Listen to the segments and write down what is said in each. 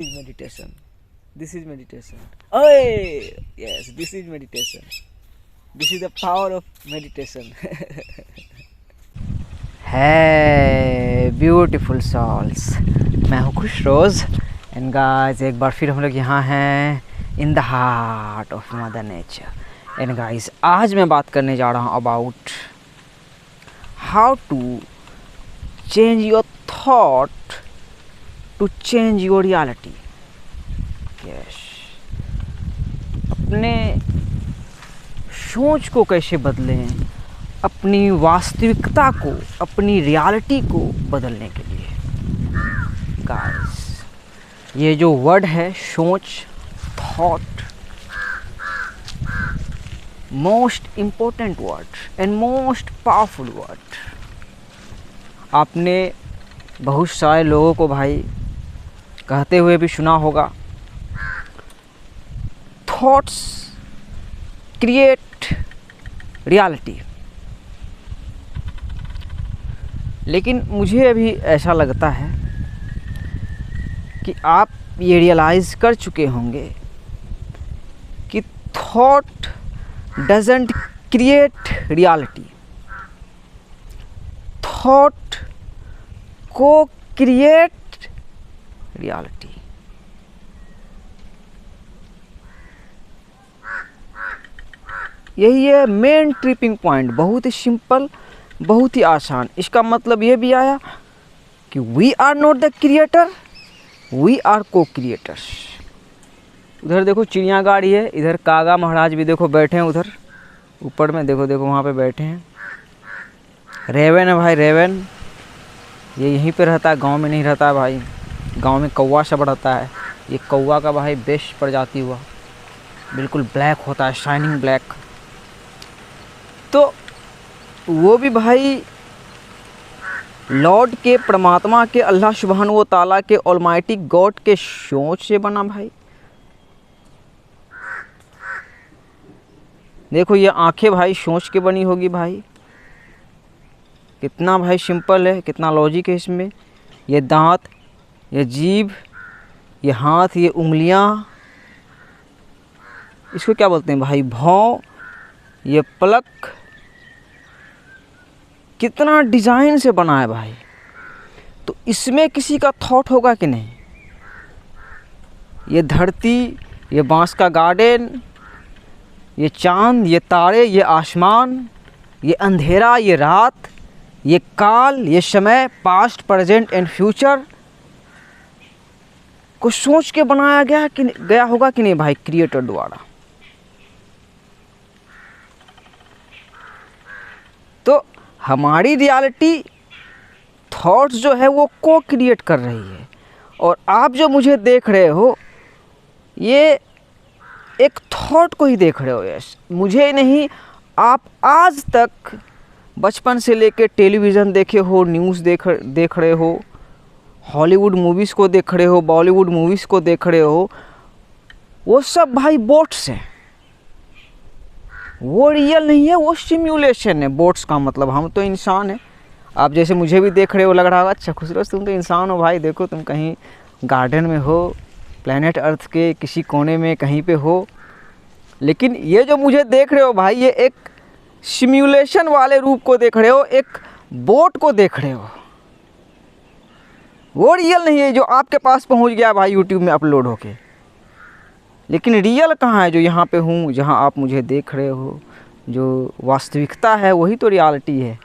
is meditation. This is meditation. Oh, yes, this is meditation. This is the power of meditation. है beautiful souls, मैं हूँ खुश रोज़ and guys एक बार फिर हम लोग यहाँ हैं in the heart of mother nature. And guys आज मैं बात करने जा रहा हूँ about how to change your thought to change your reality. Yes, अपने सोच को कैसे बदलें, अपनी वास्तविकता को, अपनी रियलिटी को बदलने के लिए। गाइस ये जो वर्ड है सोच, thought, most important word and most powerful word. आपने बहुत सारे लोगों को भाई कहते हुए भी सुना होगा, थॉट्स क्रिएट रियलिटी। लेकिन मुझे अभी ऐसा लगता है कि आप ये रियलाइज़ कर चुके होंगे कि thought doesn't create reality, thought को क्रिएट रियलिटी। यही है मेन ट्रिपिंग पॉइंट। बहुत ही सिंपल, बहुत ही आसान। इसका मतलब ये भी आया कि we are not the creator, we are co creators. उधर देखो चिड़िया गाड़ी है, इधर कागा महाराज भी देखो बैठे हैं, उधर ऊपर में देखो देखो वहाँ पे बैठे हैं। रेवन है भाई, रेवन ये यहीं पे रहता है, गांव में नहीं रहता है भाई। गांव में कौवा सब रहता है, ये कौवा का भाई बेस्ट प्रजाति हुआ, बिल्कुल ब्लैक होता है, शाइनिंग ब्लैक। तो वो भी भाई लॉर्ड के, परमात्मा के, अल्लाह सुब्हान व ताला के, ऑलमाइटी गॉड के सोच से बना भाई। देखो ये आंखें भाई सोच के बनी होगी भाई, कितना भाई सिंपल है, कितना लॉजिक है इसमें। ये दांत, ये जीभ, ये हाथ, ये उंगलियां, इसको क्या बोलते हैं भाई, भौं, ये पलक, कितना डिज़ाइन से बना है भाई। तो इसमें किसी का थॉट होगा कि नहीं? ये धरती, ये बांस का गार्डन, ये चांद, ये तारे, ये आसमान, ये अंधेरा, ये रात, ये काल, ये समय, पास्ट, प्रेजेंट एंड फ्यूचर को सोच के बनाया गया होगा कि नहीं भाई, क्रिएटर द्वारा। तो हमारी रियलिटी थॉट्स जो है वो को क्रिएट कर रही है। और आप जो मुझे देख रहे हो, ये एक थॉट को ही देख रहे हो। यस, मुझे नहीं, आप आज तक बचपन से लेके टेलीविज़न देखे हो, न्यूज़ देख रहे हो, हॉलीवुड मूवीज़ को देख रहे हो, बॉलीवुड मूवीज़ को देख रहे हो, वो सब भाई बोट्स हैं। वो रियल नहीं है, वो सिम्युलेशन है। बोट्स का मतलब हम तो इंसान हैं। आप जैसे मुझे भी देख रहे हो, लग रहा होगा अच्छा खुशरोज तुम तो इंसान हो भाई, देखो तुम कहीं गार्डन में हो, प्लेनेट अर्थ के किसी कोने में कहीं पे हो। लेकिन ये जो मुझे देख रहे हो भाई, ये एक सिम्युलेशन वाले रूप को देख रहे हो, एक बोट को देख रहे हो। वो रियल नहीं है जो आपके पास पहुंच गया भाई यूट्यूब में अपलोड होके। लेकिन रियल कहाँ है? जो यहाँ पे हूँ, जहाँ आप मुझे देख रहे हो, जो वास्तविकता है वही तो रियलिटी है।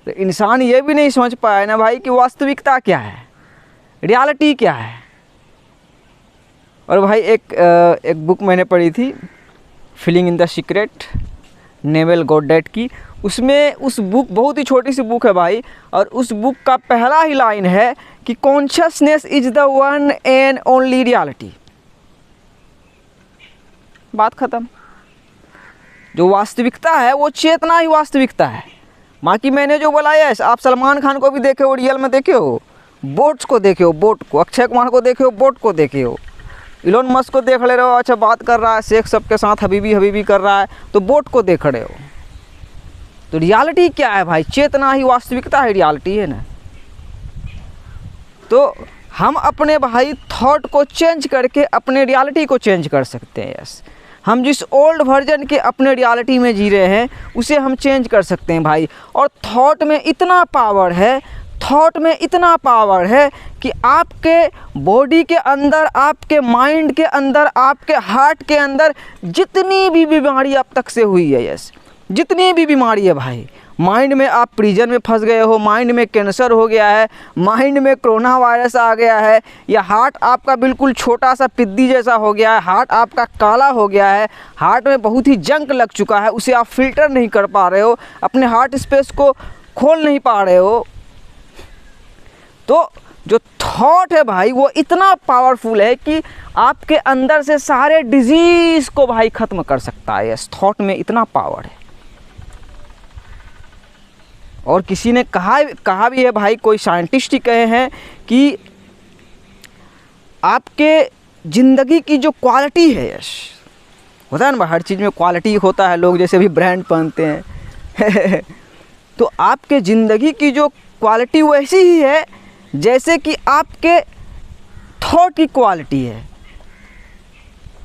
तो इंसान ये भी नहीं समझ पाया ना भाई कि वास्तविकता क्या है, रियलिटी क्या है। और भाई एक बुक मैंने पढ़ी थी, फीलिंग इन द सीक्रेट, नेवल गॉडेट की। उसमें उस बुक, बहुत ही छोटी सी बुक है भाई, और उस बुक का पहला ही लाइन है कि consciousness is the one and only reality. बात ख़त्म। जो वास्तविकता है वो चेतना ही वास्तविकता है। बाकी मैंने जो बोला है, आप सलमान खान को भी देखे हो, रियल में देखे हो, बोट्स को देखे हो, बोट को, अक्षय कुमार को देखे हो, बोट को देखे हो, इलोन मस्क को देख ले रहे हो, अच्छा बात कर रहा है शेख सबके साथ, हबीबी कर रहा है, तो बोट को देख रहे हो। तो रियलिटी क्या है भाई? चेतना ही वास्तविकता है, रियलिटी है ना। तो हम अपने भाई थॉट को चेंज करके अपने रियलिटी को चेंज कर सकते हैं। यस, हम जिस ओल्ड वर्जन के अपने रियलिटी में जी रहे हैं उसे हम चेंज कर सकते हैं भाई। और थॉट में इतना पावर है, थॉट में इतना पावर है कि आपके बॉडी के अंदर, आपके माइंड के अंदर, आपके हार्ट के अंदर जितनी भी बीमारी अब तक से हुई है, यस, जितनी भी बीमारी है भाई, माइंड में आप प्रिजन में फंस गए हो, माइंड में कैंसर हो गया है, माइंड में कोरोना वायरस आ गया है, या हार्ट आपका बिल्कुल छोटा सा पिद्दी जैसा हो गया है, हार्ट आपका काला हो गया है, हार्ट में बहुत ही जंक लग चुका है, उसे आप फिल्टर नहीं कर पा रहे हो, अपने हार्ट स्पेस को खोल नहीं पा रहे हो, तो जो थॉट है भाई वो इतना पावरफुल है कि आपके अंदर से सारे डिजीज़ को भाई ख़त्म कर सकता है। इस थॉट में इतना पावर है। और किसी ने कहा भी है भाई, कोई साइंटिस्ट ही कहे हैं कि आपके ज़िंदगी की जो क्वालिटी है, यश होता है ना, हर चीज़ में क्वालिटी होता है, लोग जैसे भी ब्रांड पहनते हैं तो आपके ज़िंदगी की जो क्वालिटी वैसी ही है जैसे कि आपके थॉट की क्वालिटी है।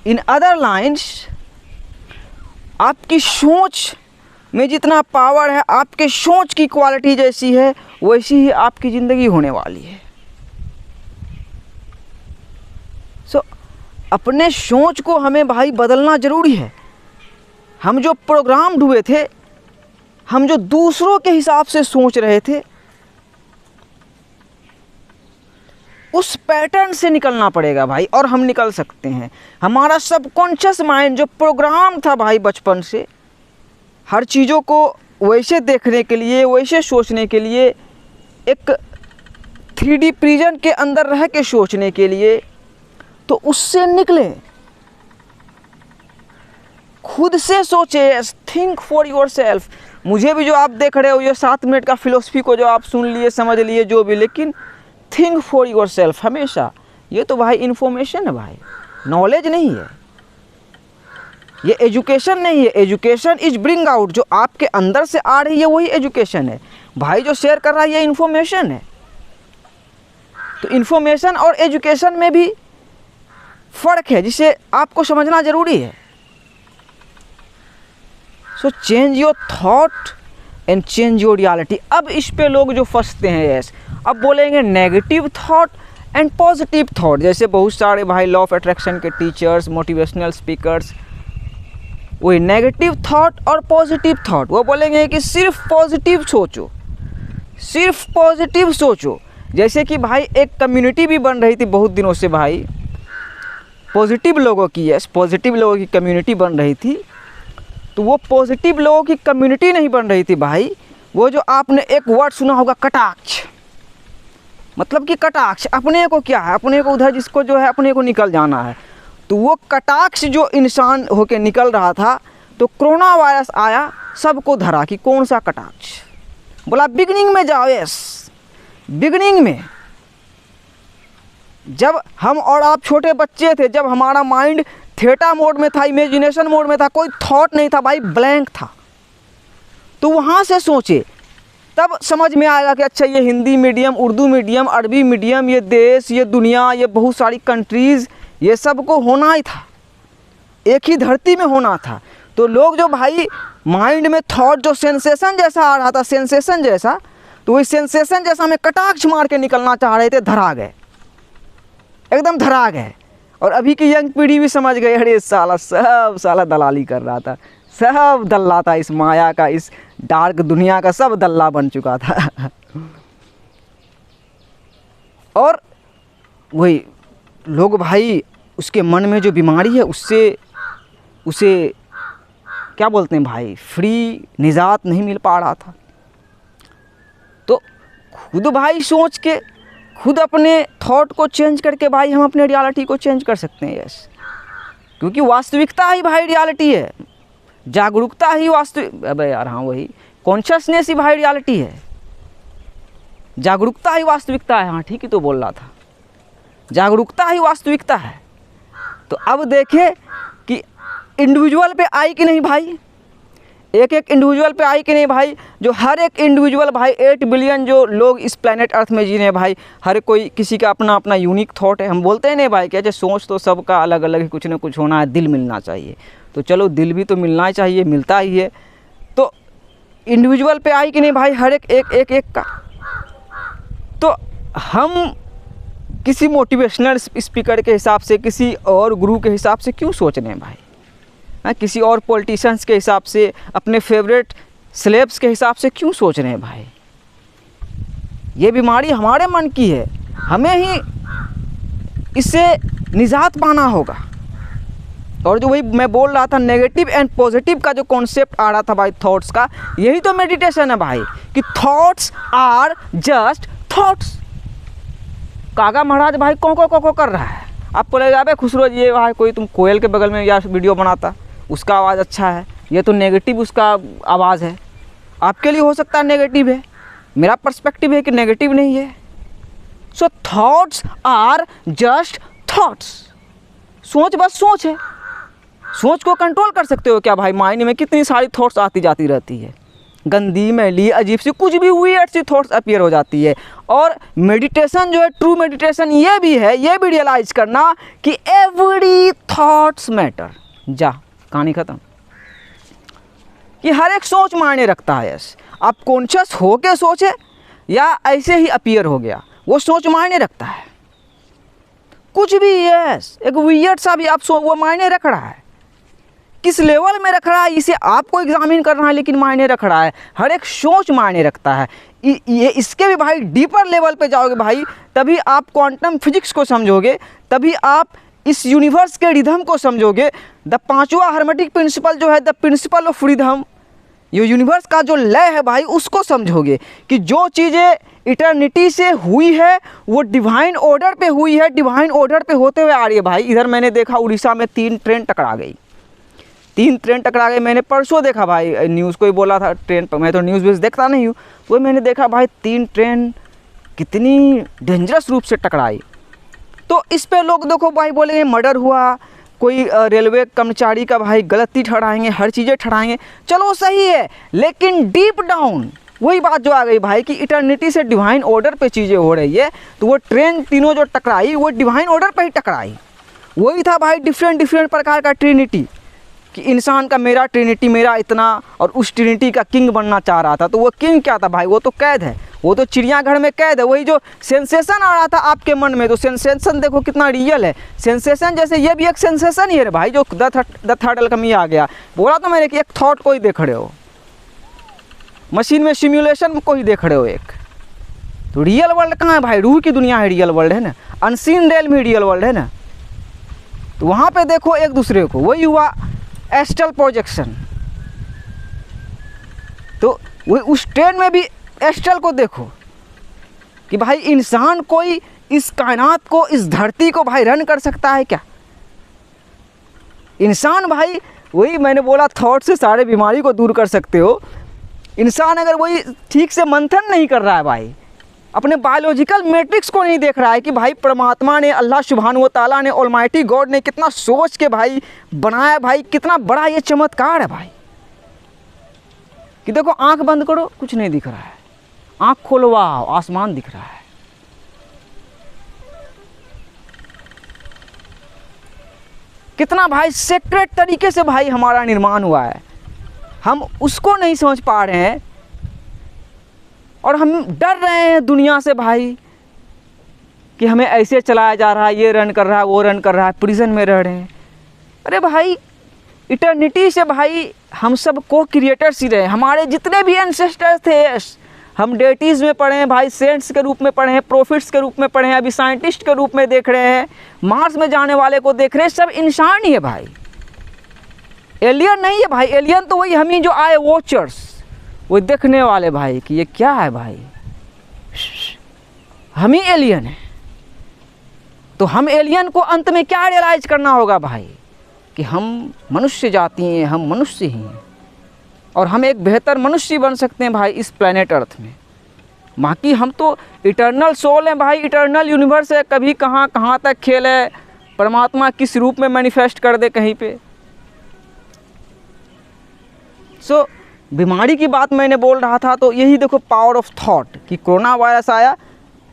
इन अदर लाइन्स, आपकी सोच में जितना पावर है, आपके सोच की क्वालिटी जैसी है वैसी ही आपकी ज़िंदगी होने वाली है। सो अपने सोच को हमें भाई बदलना ज़रूरी है। हम जो प्रोग्राम्ड हुए थे, हम जो दूसरों के हिसाब से सोच रहे थे, उस पैटर्न से निकलना पड़ेगा भाई, और हम निकल सकते हैं। हमारा सबकॉन्शियस माइंड जो प्रोग्राम था भाई बचपन से, हर चीज़ों को वैसे देखने के लिए, वैसे सोचने के लिए, एक 3D प्रिजन के अंदर रह के सोचने के लिए, तो उससे निकलें, खुद से सोचे, थिंक फॉर योर सेल्फ। मुझे भी जो आप देख रहे हो, ये 7 मिनट का फिलोसफी को जो आप सुन लिए, समझ लिए जो भी, लेकिन थिंक फॉर योर सेल्फ हमेशा। ये तो भाई इन्फॉर्मेशन है भाई, नॉलेज नहीं है, ये एजुकेशन नहीं है। एजुकेशन इज ब्रिंग आउट, जो आपके अंदर से आ रही है वही एजुकेशन है भाई। जो शेयर कर रहा है ये इन्फॉर्मेशन है। तो इन्फॉर्मेशन और एजुकेशन में भी फ़र्क है जिसे आपको समझना ज़रूरी है। So change your thought and change your reality. अब इस पे लोग जो फंसते हैं, यस, अब बोलेंगे negative thought and positive thought. जैसे बहुत सारे भाई लॉ ऑफ अट्रैक्शन के टीचर्स, मोटिवेशनल स्पीकर्स, वही नेगेटिव थॉट और पॉजिटिव थॉट, वो बोलेंगे कि सिर्फ पॉजिटिव सोचो, सिर्फ पॉजिटिव सोचो। जैसे कि भाई एक कम्युनिटी भी बन रही थी बहुत दिनों से भाई, पॉजिटिव लोगों की, यस, पॉजिटिव लोगों की कम्युनिटी बन रही थी। तो वो पॉजिटिव लोगों की कम्युनिटी नहीं बन रही थी भाई, वो जो आपने एक वर्ड सुना होगा कटाक्ष, मतलब कि कटाक्ष अपने को क्या है, अपने को उधर जिसको जो है अपने को निकल जाना है। तो वो कटाक्ष जो इंसान होके निकल रहा था, तो कोरोना वायरस आया, सबको धरा कि कौन सा कटाक्ष। बोला बिगनिंग में जाओ, यस, बिगनिंग में जब हम और आप छोटे बच्चे थे, जब हमारा माइंड थीटा मोड में था, इमेजिनेशन मोड में था, कोई थॉट नहीं था भाई, ब्लैंक था। तो वहाँ से सोचे, तब समझ में आएगा कि अच्छा ये हिंदी मीडियम, उर्दू मीडियम, अरबी मीडियम, ये देश, ये दुनिया, ये बहुत सारी कंट्रीज़, ये सब को होना ही था, एक ही धरती में होना था। तो लोग जो भाई माइंड में थॉट जो सेंसेशन जैसा आ रहा था, सेंसेशन जैसा, तो वही सेंसेशन जैसा में कटाक्ष मार के निकलना चाह रहे थे, धरा गए, एकदम धरा गए। और अभी की यंग पीढ़ी भी समझ गई, अरे साला सब साला दलाली कर रहा था, सब दल्ला था, इस माया का, इस डार्क दुनिया का सब दल्ला बन चुका था। और वही लोग भाई उसके मन में जो बीमारी है उसे क्या बोलते हैं भाई, फ्री निजात नहीं मिल पा रहा था। तो खुद भाई सोच के, खुद अपने थॉट को चेंज करके भाई हम अपने रियलिटी को चेंज कर सकते हैं, यस, क्योंकि वास्तविकता ही भाई रियलिटी है, जागरूकता ही वास्तविक, अबे यार हाँ वही कॉन्शियसनेस ही भाई रियलिटी है, जागरूकता ही वास्तविकता है। हाँ ठीक ही तो बोल रहा था, जागरूकता ही वास्तविकता है। तो अब देखें कि इंडिविजुअल पे आई कि नहीं भाई, एक एक इंडिविजुअल पे आई कि नहीं भाई, जो हर एक इंडिविजुअल भाई 8 बिलियन जो लोग इस प्लेनेट अर्थ में जी रहे हैं भाई, हर कोई किसी का अपना अपना यूनिक थॉट है। हम बोलते हैं नहीं भाई कि अच्छा सोच तो सबका अलग अलग है, कुछ ना कुछ होना है, दिल मिलना चाहिए। तो चलो दिल भी तो मिलना चाहिए, मिलता ही है। तो इंडिविजुअल पे आई कि नहीं भाई, हर एक का। तो हम किसी मोटिवेशनल स्पीकर के हिसाब से, किसी और गुरु के हिसाब से क्यों सोच रहे हैं भाई? किसी और पॉलिटिशियंस के हिसाब से, अपने फेवरेट सेलेब्स के हिसाब से क्यों सोच रहे हैं भाई? ये बीमारी हमारे मन की है, हमें ही इससे निजात पाना होगा। और जो वही मैं बोल रहा था, नेगेटिव एंड पॉजिटिव का जो कॉन्सेप्ट आ रहा था भाई, थॉट्स का, यही तो मेडिटेशन है भाई, कि थॉट्स आर जस्ट थॉट्स। कागा महाराज भाई को कर रहा है, आप बोलेगा अबे खुसरो जी भाई कोई तुम कोयल के बगल में यार वीडियो बनाता, उसका आवाज़ अच्छा है, ये तो नेगेटिव उसका आवाज़ है। आपके लिए हो सकता है नेगेटिव है, मेरा पर्सपेक्टिव है कि नेगेटिव नहीं है। सो थॉट्स आर जस्ट थॉट्स। सोच बस सोच है। सोच को कंट्रोल कर सकते हो क्या भाई? माइंड में कितनी सारी थॉट्स आती जाती रहती है, गंदी, मैली, अजीब सी, कुछ भी वियर्ड सी थॉट्स अपीयर हो जाती है। और मेडिटेशन जो है, ट्रू मेडिटेशन ये भी है, ये भी रियलाइज़ करना कि एवरी थॉट्स मैटर। जा कहानी ख़त्म। कि हर एक सोच मायने रखता है। यस, आप कॉन्शियस हो के सोचे या ऐसे ही अपीयर हो गया, वो सोच मायने रखता है। कुछ भी, यस, एक वियर्ड सा भी आप वो मायने रख रहा है। किस लेवल में रख रहा है इसे आपको एग्जामिन करना है, लेकिन मायने रख रहा है। हर एक सोच मायने रखता है। ये इसके भी भाई डीपर लेवल पे जाओगे भाई, तभी आप क्वांटम फिजिक्स को समझोगे, तभी आप इस यूनिवर्स के रिदम को समझोगे। द पांचवा हार्मेटिक प्रिंसिपल जो है, द प्रिंसिपल ऑफ रिदम, ये यूनिवर्स का जो लय है भाई, उसको समझोगे कि जो चीज़ें इटर्निटी से हुई है वो डिवाइन ऑर्डर पे हुई है, डिवाइन ऑर्डर पे होते हुए आ रही है भाई। इधर मैंने देखा उड़ीसा में 3 ट्रेन टकरा गई, 3 ट्रेन टकरा गई। मैंने परसों देखा भाई, न्यूज़ कोई बोला था ट्रेन पर, मैं तो न्यूज़ व्यूज़ देखता नहीं हूँ, वो मैंने देखा भाई 3 ट्रेन कितनी डेंजरस रूप से टकराई। तो इस पे लोग देखो भाई बोलेंगे मर्डर हुआ, कोई रेलवे कर्मचारी का भाई गलती ठहराएंगे, हर चीज़ें ठहराएंगे, चलो सही है। लेकिन डीप डाउन वही बात जो आ गई भाई कि इटर्निटी से डिवाइन ऑर्डर पे चीज़ें हो रही है। तो वो ट्रेन तीनों जो टकराई वो डिवाइन ऑर्डर पे ही टकराई। वही था भाई डिफरेंट प्रकार का ट्रिनिटी, कि इंसान का मेरा ट्रिनिटी, मेरा इतना, और उस ट्रिनिटी का किंग बनना चाह रहा था। तो वो किंग क्या था भाई? वो तो कैद है, वो तो चिड़ियाघर में कैद है। वही जो सेंसेशन आ रहा था आपके मन में, तो सेंसेशन देखो कितना रियल है। सेंसेशन जैसे ये भी एक सेंसेशन ही है भाई, जो द थर्ड अल्केमी आ गया। बोला तो मैंने कि एक थॉट को ही देख रहे हो, मशीन में सिम्युलेशन को ही देख रहे हो एक। तो रियल वर्ल्ड कहाँ है भाई? रूह की दुनिया है, रियल वर्ल्ड है ना, अनसीन रेल में रियल वर्ल्ड है ना। तो वहाँ पे देखो एक दूसरे को, वही हुआ एस्ट्रल प्रोजेक्शन। तो वही उस ट्रेन में भी एस्ट्रल को देखो कि भाई इंसान कोई इस कायनात को, इस धरती को भाई रन कर सकता है क्या? इंसान भाई, वही मैंने बोला थॉट से सारे बीमारी को दूर कर सकते हो। इंसान अगर वही ठीक से मंथन नहीं कर रहा है भाई, अपने बायोलॉजिकल मैट्रिक्स को नहीं देख रहा है कि भाई परमात्मा ने, अल्लाह सुब्हान व तआला ने, ऑलमाइटी गॉड ने कितना सोच के भाई बनाया भाई, कितना बड़ा ये चमत्कार है भाई। कि देखो आंख बंद करो कुछ नहीं दिख रहा है, आंख खोलवाओ आसमान दिख रहा है। कितना भाई सेक्रेट तरीके से भाई हमारा निर्माण हुआ है, हम उसको नहीं समझ पा रहे हैं। और हम डर रहे हैं दुनिया से भाई कि हमें ऐसे चलाया जा रहा है, ये रन कर रहा है, वो रन कर रहा है, प्रिजन में रह रहे हैं। अरे भाई इटर्निटी से भाई हम सब को क्रिएटर्स ही रहे। हमारे जितने भी एंसेस्टर्स थे, हम डेटीज़ में पढ़े हैं भाई, सेंट्स के रूप में पढ़े हैं, प्रॉफिट्स के रूप में पढ़े हैं, अभी साइंटिस्ट के रूप में देख रहे हैं, मार्स में जाने वाले को देख रहे हैं, सब इंसान ही है भाई, एलियन नहीं है भाई। एलियन तो वही हम ही जो आए वॉचर्स, वो देखने वाले भाई कि ये क्या है भाई, हम ही एलियन हैं। तो हम एलियन को अंत में क्या रियलाइज करना होगा भाई कि हम मनुष्य जाति हैं, हम मनुष्य ही हैं, और हम एक बेहतर मनुष्य बन सकते हैं भाई इस प्लेनेट अर्थ में। बाकी हम तो इटर्नल सोल हैं भाई, इटर्नल यूनिवर्स है, कभी कहाँ कहाँ तक खेल है, परमात्मा किस रूप में मैनिफेस्ट कर दे कहीं पे। सो बीमारी की बात मैंने बोल रहा था, तो यही देखो पावर ऑफ थॉट कि कोरोना वायरस आया,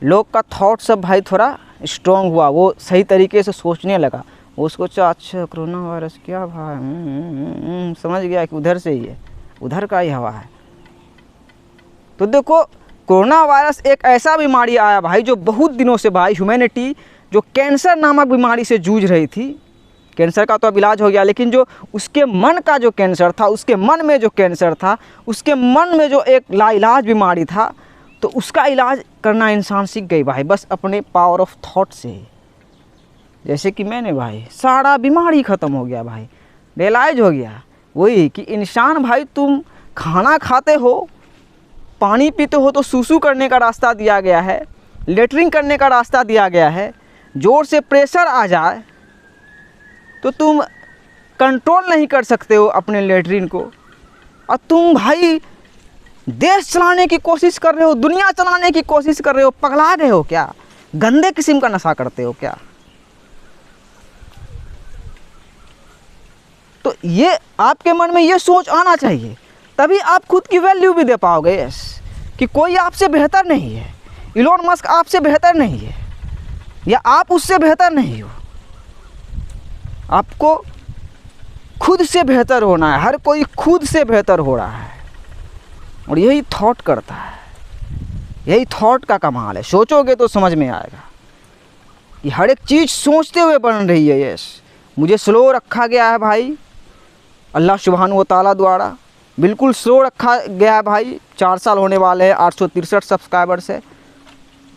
लोग का थॉट सब भाई थोड़ा स्ट्रॉन्ग हुआ, वो सही तरीके से सोचने लगा। वो उसको अच्छा कोरोना वायरस क्या भाई, समझ गया कि उधर से ही है, उधर का ही हवा है। तो देखो कोरोना वायरस एक ऐसा बीमारी आया भाई जो बहुत दिनों से भाई ह्यूमैनिटी जो कैंसर नामक बीमारी से जूझ रही थी, कैंसर का तो अब इलाज हो गया, लेकिन जो उसके मन का जो कैंसर था, उसके मन में जो कैंसर था, उसके मन में जो एक लाइलाज बीमारी था, तो उसका इलाज करना इंसान सीख गई भाई बस अपने पावर ऑफ थॉट से। जैसे कि मैंने भाई सारा बीमारी ख़त्म हो गया भाई, रियलाइज हो गया वही कि इंसान भाई तुम खाना खाते हो, पानी पीते हो तो सूसू करने का रास्ता दिया गया है, लेटरिन करने का रास्ता दिया गया है। ज़ोर से प्रेशर आ जाए तो तुम कंट्रोल नहीं कर सकते हो अपने लेटरिन को, और तुम भाई देश चलाने की कोशिश कर रहे हो, दुनिया चलाने की कोशिश कर रहे हो। पगला गए हो क्या? गंदे किस्म का नशा करते हो क्या? तो ये आपके मन में ये सोच आना चाहिए, तभी आप खुद की वैल्यू भी दे पाओगे। यस, कि कोई आपसे बेहतर नहीं है, इलोन मस्क आपसे बेहतर नहीं है, या आप उससे बेहतर नहीं हो। आपको खुद से बेहतर होना है, हर कोई खुद से बेहतर हो रहा है, और यही थॉट करता है, यही थॉट का कमाल है। सोचोगे तो समझ में आएगा कि हर एक चीज़ सोचते हुए बन रही है। यस, मुझे स्लो रखा गया है भाई अल्लाह सुब्हानहू व तआला द्वारा, बिल्कुल स्लो रखा गया है भाई। 4 साल होने वाले हैं, 863 सब्सक्राइबर्स है,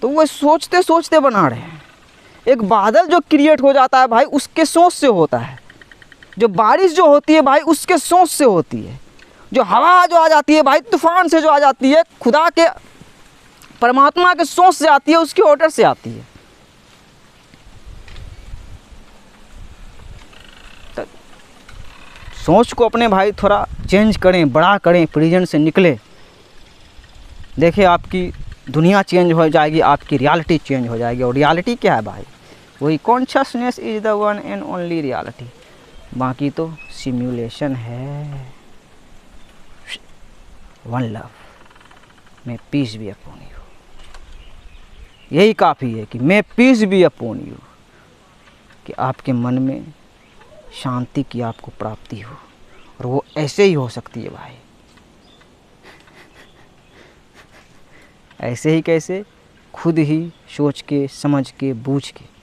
तो वो सोचते सोचते बना रहे हैं। एक बादल जो क्रिएट हो जाता है भाई उसके सोच से होता है, जो बारिश जो होती है भाई उसके सोच से होती है, जो हवा जो आ जाती है भाई तूफान से जो आ जाती है खुदा के परमात्मा के सोच से आती है, उसके ऑर्डर से आती है। तो सोच को अपने भाई थोड़ा चेंज करें, बड़ा करें, प्रिजन से निकले, देखिए आपकी दुनिया चेंज हो जाएगी, आपकी रियलिटी चेंज हो जाएगी। और रियलिटी क्या है भाई? वही consciousness is the one and only reality, बाकी तो सिमुलेशन है। One love, may peace be upon you, यही काफ़ी है कि may peace be upon you, कि आपके मन में शांति की आपको प्राप्ति हो, और वो ऐसे ही हो सकती है भाई। ऐसे ही कैसे? खुद ही सोच के, समझ के, बूझ के।